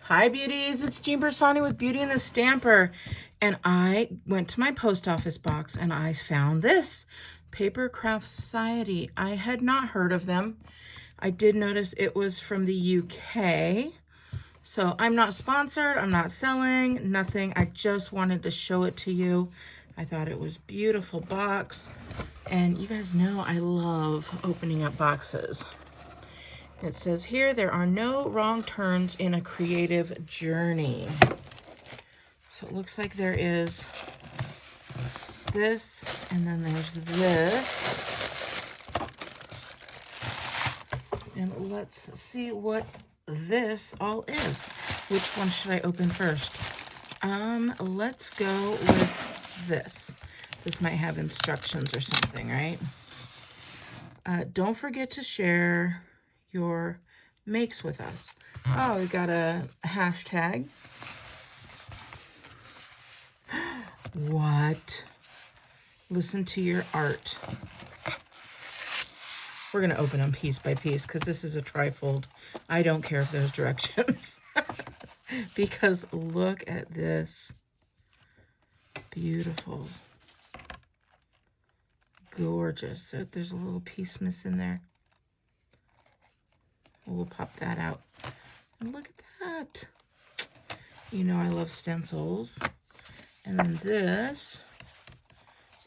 Hi beauties, it's Jean Piersanti with Beauty and the Stamper, and I went to my post office box and I found this Papercraft Society. I had not heard of them. I did notice it was from the UK, so I'm not sponsored, I'm not selling, nothing. I just wanted to show it to you. I thought it was a beautiful box, and you guys know I love opening up boxes. It says here, there are no wrong turns in a creative journey. So it looks like there is this, and then there's this. And let's see what this all is. Which one should I open first? Let's go with this. This might have instructions or something, right? Don't forget to share your makes with us. Oh, we got a hashtag. What? Listen to your art. We're going to open them piece by piece because this is a trifold. I don't care if there's directions. Because look at this. Beautiful. Gorgeous. There's a little piece missing there. We'll pop that out. And look at that. You know I love stencils. And then this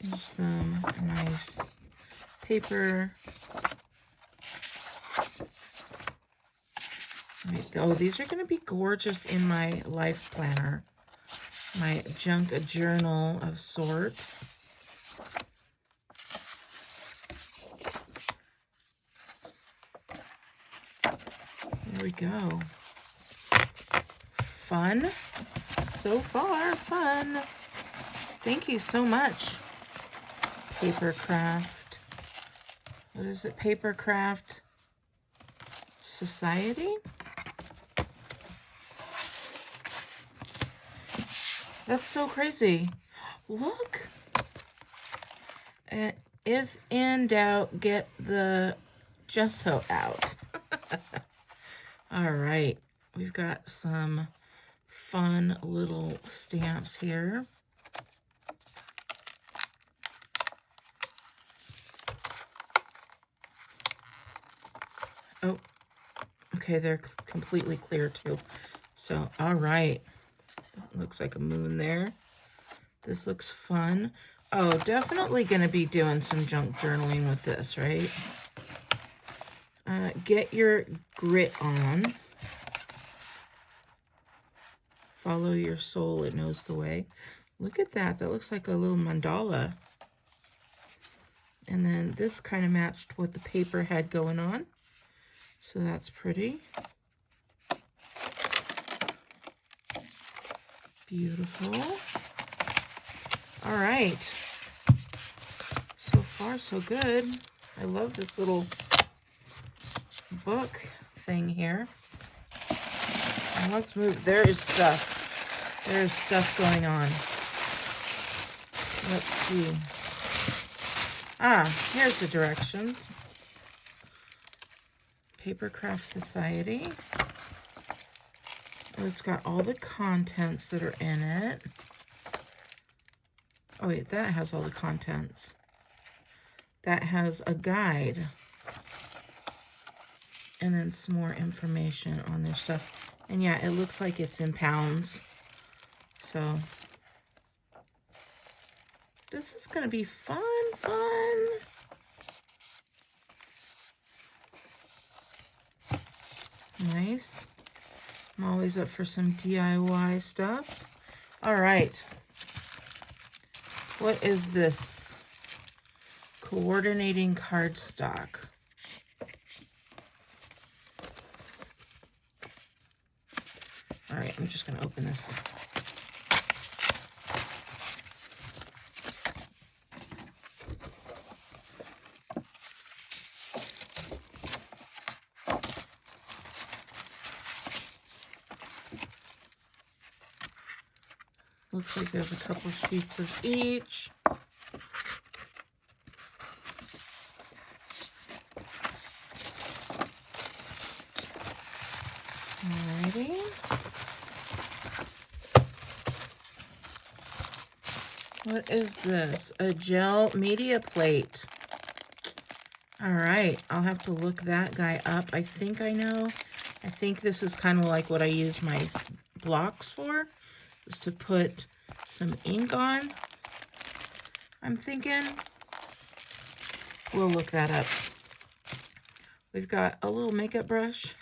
is some nice paper. Oh, these are going to be gorgeous in my life planner. My junk journal of sorts. There we go. Fun. So far, fun. Thank you so much. Papercraft. What is it? Papercraft Society? That's so crazy. Look. If in doubt, get the gesso out. All right. We've got some fun little stamps here. Oh, okay, they're completely clear too. So, all right. That looks like a moon there. This looks fun. Oh, definitely going to be doing some junk journaling with this, right? Get your grit on. Follow your soul, it knows the way. Look at that. That looks like a little mandala. And then this kind of matched what the paper had going on. So that's pretty. Beautiful. All right. So far, so good. I love this little book thing here. And let's move. There is stuff. There is stuff going on. Let's see. Ah, here's the directions. Papercraft Society. It's got all the contents that are in it. Oh wait, that has all the contents. That has a guide. And then some more information on their stuff. And yeah, it looks like it's in pounds. So this is going to be fun. Nice. I'm always up for some DIY stuff. All right. What is this? Coordinating cardstock. All right, I'm just going to open this. Looks like there's a couple sheets of each. Alrighty. What is this? A gel media plate. All right, I'll have to look that guy up. I think I know. I think this is kind of like what I use my blocks for, is to put some ink on. I'm thinking. We'll look that up. We've got a little makeup brush.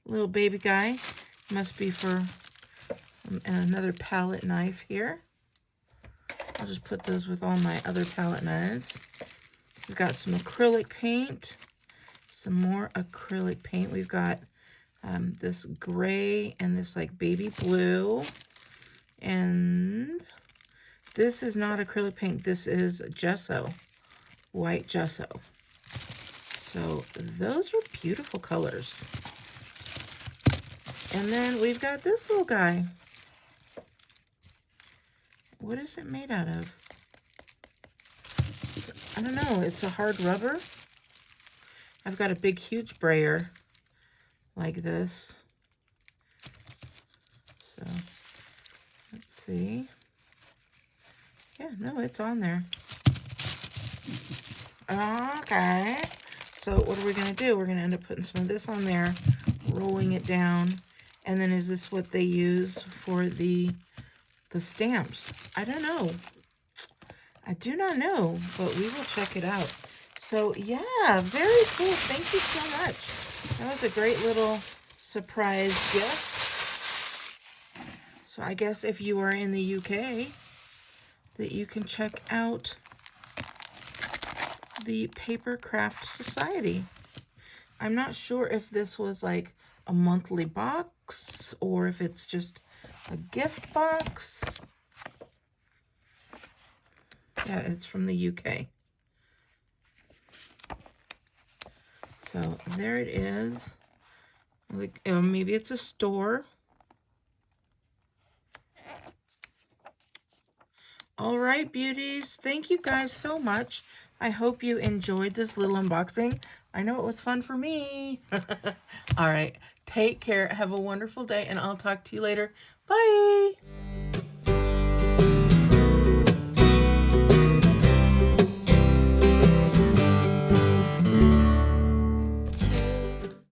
Little baby guy. Must be for another palette knife here. I'll just put those with all my other palette knives. We've got some acrylic paint. Some more acrylic paint. We've got this gray and this like baby blue. And this is not acrylic paint. This is gesso. White gesso. So those are beautiful colors. And then we've got this little guy. What is it made out of? I don't know. It's a hard rubber. I've got a big, huge brayer like this. So let's see. Yeah, no, it's on there. Okay. So what are we going to do? We're going to end up putting some of this on there, rolling it down. And then is this what they use for the stamps? I don't know. I do not know, but we will check it out. So yeah, very cool. Thank you so much. That was a great little surprise gift. So I guess if you are in the UK, that you can check out the Papercraft Society. I'm not sure if this was like a monthly box or if it's just a gift box. Yeah, it's from the UK. So there it is. Like, maybe it's a store. All right, beauties. Thank you guys so much. I hope you enjoyed this little unboxing. I know it was fun for me. All right. Take care. Have a wonderful day, and I'll talk to you later. Bye.